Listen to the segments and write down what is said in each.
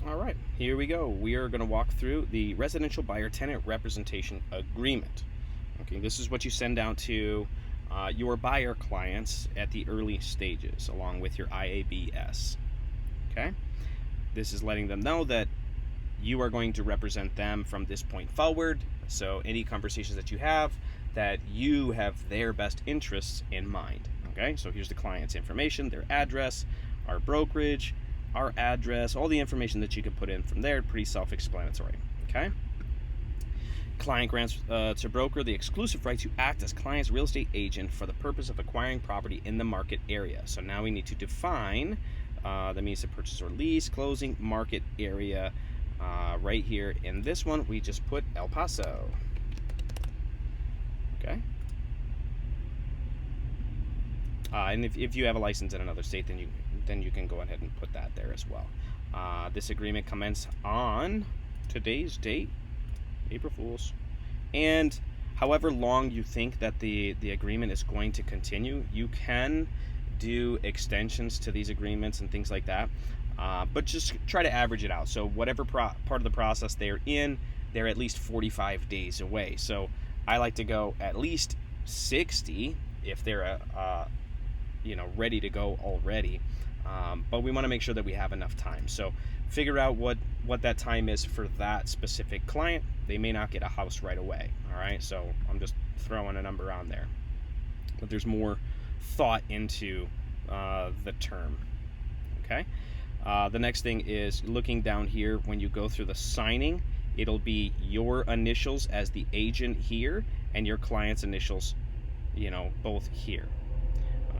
All right, here we go. We are going to walk through the residential buyer tenant representation agreement. Okay, this is what you send out to your buyer clients at the early stages along with your IABS. Okay, this is letting them know that you are going to represent them from this point forward. So any conversations that you have, that you have their best interests in mind. Okay, so here's the client's information, their address, our brokerage, our address, all the information that you can put in from there. Pretty self-explanatory. Okay. Client grants to broker the exclusive right to act as client's real estate agent for the purpose of acquiring property in the market area. So now we need to define the means of purchase or lease, closing, market area. Right here in this one, we just put El Paso. Okay. And if you have a license in another state, then you can go ahead and put that there as well. This agreement commences on today's date, April Fool's, and however long you think that the agreement is going to continue, you can do extensions to these agreements and things like that. But just try to average it out. So whatever part of the process they're in, they're at least 45 days away. So I like to go at least 60 if they're ready to go already. But we want to make sure that we have enough time. So figure out what that time is for that specific client. They may not get a house right away. All right. So I'm just throwing a number on there. But there's more thought into the term. Okay. The next thing is looking down here. When you go through the signing, it'll be your initials as the agent here and your client's initials, both here.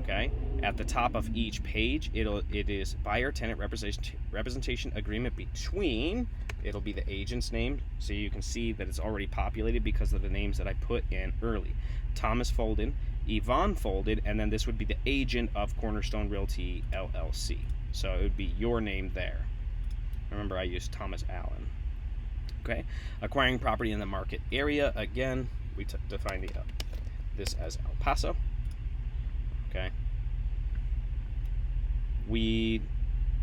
Okay. At the top of each page, it is buyer tenant representation agreement between. It'll be the agent's name, so you can see that it's already populated because of the names that I put in early. Thomas Folden, Yvonne Folden, and then this would be the agent of Cornerstone Realty LLC. So it would be your name there. Remember, I used Thomas Allen. Okay. Acquiring property in the market area. Again, we define this as El Paso. Okay. We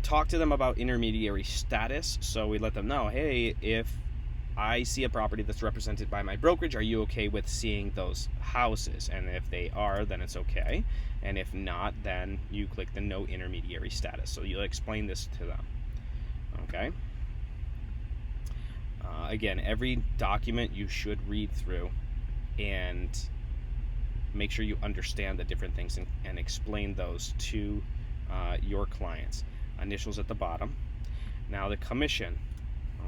talk to them about intermediary status. So we let them know, hey, if I see a property that's represented by my brokerage, are you okay with seeing those houses? And if they are, then it's okay. And if not, then you click the no intermediary status. So you'll explain this to them. Okay. Again, every document you should read through and make sure you understand the different things and explain those to your clients. Initials at the bottom. Now the commission.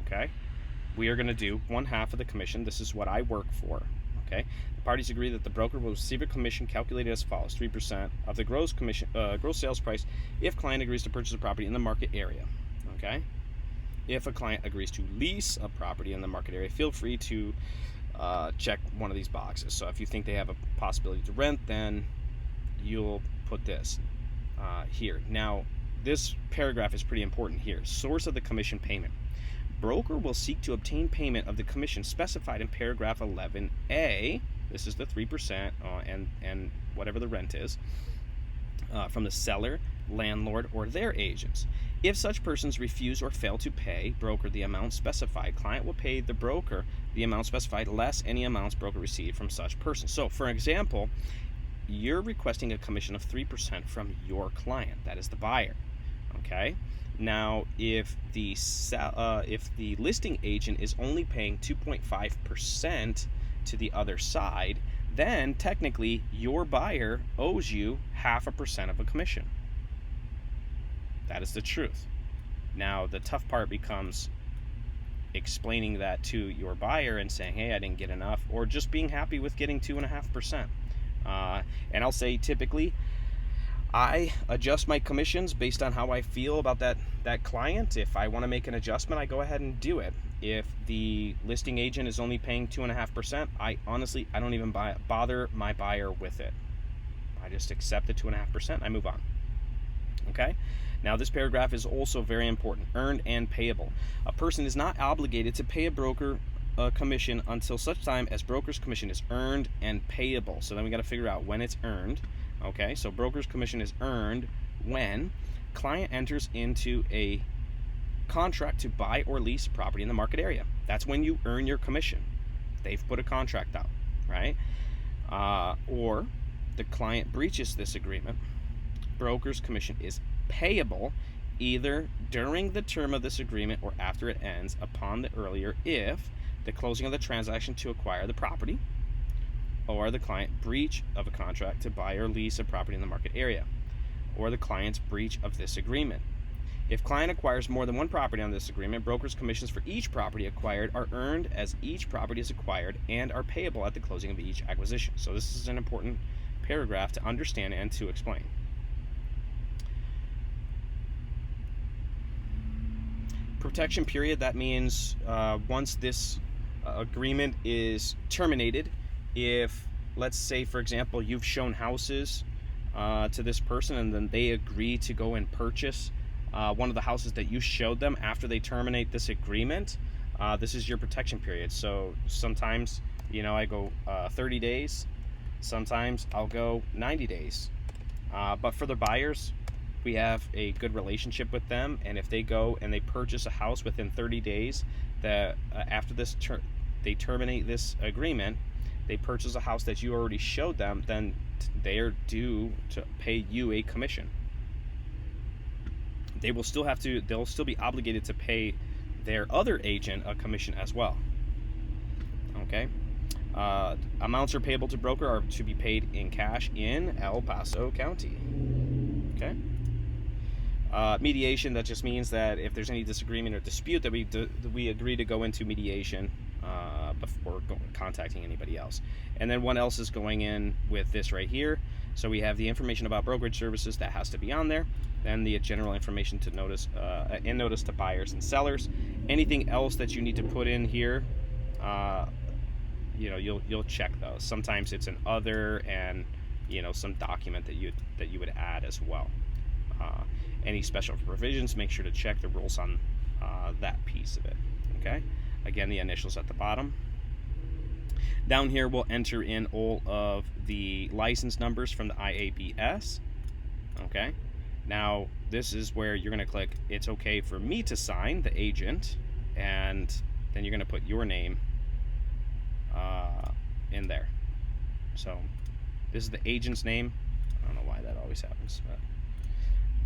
Okay. We are going to do 1/2 of the commission. This is what I work for. Okay. The parties agree that the broker will receive a commission calculated as follows: 3% of the gross sales price if client agrees to purchase a property in the market area. Okay. If a client agrees to lease a property in the market area, feel free to check one of these boxes. So if you think they have a possibility to rent, then you'll put this here. Now, this paragraph is pretty important here. Source of the commission payment. Broker will seek to obtain payment of the commission specified in paragraph 11A. This is the 3% and whatever the rent is from the seller, landlord, or their agents. If such persons refuse or fail to pay broker the amount specified, client will pay the broker the amount specified less any amounts broker received from such person. So, for example, you're requesting a commission of 3% from your client. That is the buyer. Okay. Now, if the listing agent is only paying 2.5% to the other side, then technically your buyer owes you 0.5% of a commission. That is the truth. Now, the tough part becomes explaining that to your buyer and saying, hey, I didn't get enough, or just being happy with getting 2.5%. And I'll say typically, I adjust my commissions based on how I feel about that client. If I want to make an adjustment, I go ahead and do it. If the listing agent is only paying 2.5%, I don't even bother my buyer with it. I just accept the 2.5%. I move on. Okay. Now, this paragraph is also very important. Earned and payable. A person is not obligated to pay a broker a commission until such time as broker's commission is earned and payable. So then we got to figure out when it's earned. Okay, so broker's commission is earned when client enters into a contract to buy or lease property in the market area. That's when you earn your commission. They've put a contract out, right? Or the client breaches this agreement. Broker's commission is payable either during the term of this agreement or after it ends upon the earlier if the closing of the transaction to acquire the property or the client breach of a contract to buy or lease a property in the market area or the client's breach of this agreement. If client acquires more than one property on this agreement, broker's commissions for each property acquired are earned as each property is acquired and are payable at the closing of each acquisition. So this is an important paragraph to understand and to explain. Protection period, that means once this agreement is terminated, if, let's say, for example, you've shown houses to this person and then they agree to go and purchase one of the houses that you showed them after they terminate this agreement, this is your protection period. So sometimes, I go 30 days, sometimes I'll go 90 days. But for the buyers, we have a good relationship with them, and if they go and they purchase a house within 30 days, that after this they terminate this agreement, they purchase a house that you already showed them, then they are due to pay you a commission. They'll still be obligated to pay their other agent a commission as well. Okay. Amounts are payable to broker are to be paid in cash in El Paso County. Okay. Mediation, that just means that if there's any disagreement or dispute, that we agree to go into mediation before contacting anybody else. And then what else is going in with this right here? So we have the information about brokerage services that has to be on there. Then the general information to notice to buyers and sellers. Anything else that you need to put in here, you'll check those. Sometimes it's an other and some document that you would add as well. Any special provisions, make sure to check the rules on that piece of it. Okay. Again, the initials at the bottom. Down here, we'll enter in all of the license numbers from the IABS. Okay. Now, this is where you're going to click, it's okay for me to sign, the agent, and then you're going to put your name in there. So, this is the agent's name. I don't know why that always happens, but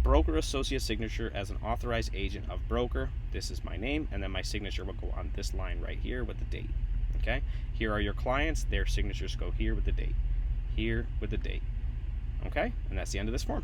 broker associate signature as an authorized agent of broker. This is my name, and then my signature will go on this line right here with the date. Okay, here are your clients, their signatures go here with the date, here with the date. Okay, and that's the end of this form.